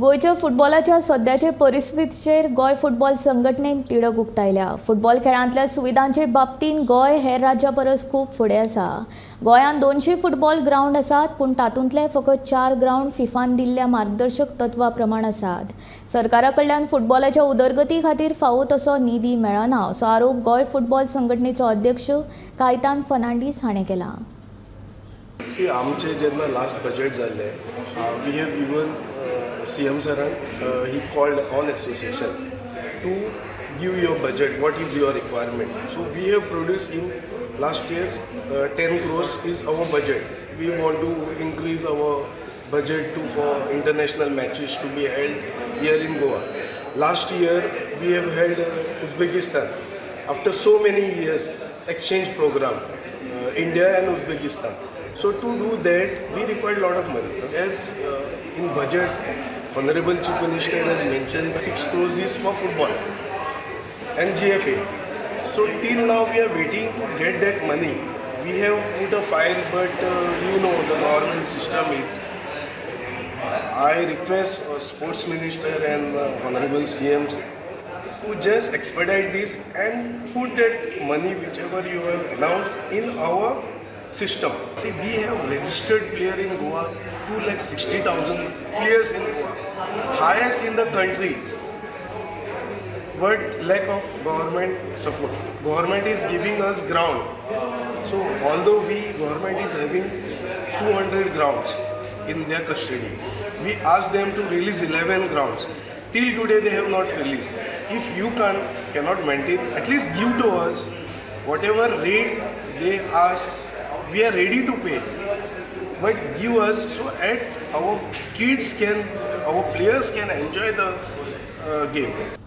गोयच्या फुटबॉलाच्या सध्याचे परिस्थितीचेर गोय फुटबॉल संघटनेन तिडक उक्तायल्या। फुटबॉल खेळांतल्या सुविधांचे बाबतींत गोय हेर राज्यां परस खूब फुडें आसा। गोंयांत 200 फुटबॉल ग्राउंड आसात, पूण तातूंतले फकत 4 ग्राउंड फिफान दिल्ल्या मार्गदर्शक तत्वां प्रमाण आसात। सरकारा कडल्यान फुटबॉलाच्या उदरगती खातीर फावो तसो निधी मेळना असो आरोप गोय फुटबॉल संघटनेचो अध्यक्ष कायतान फर्नांडीस हाणें केला। आमचे जेन्ना लास्ट बजेट जाल्ले, वी हॅव इवन CM सरान he called all association to give your budget, what is your requirement. So we have produced in last year's 10 crores is our budget. We want to increase our budget for international matches to be held here in Goa. Last year we have held Uzbekistan. After so many years exchange program, India and Uzbekistan. So to do that, we required a lot of money. As in budget, Honorable Chief Minister has mentioned 6 crores is for football and GFA. So till now we are waiting to get that money. We have put a file, but the government system is. I request Sports Minister and Honorable CMs to just expedite this and put that money whichever you have announced in our system. See, we have registered player in Goa, 260,000 players in Goa, highest in the country, but lack of government support. Government is giving us ground. So although government is having 200 grounds in their custody, we asked them to release 11 grounds. Till today they have not released. If you cannot maintain, at least give to us whatever rate they ask. We are ready to pay, but give us so our players can enjoy the game.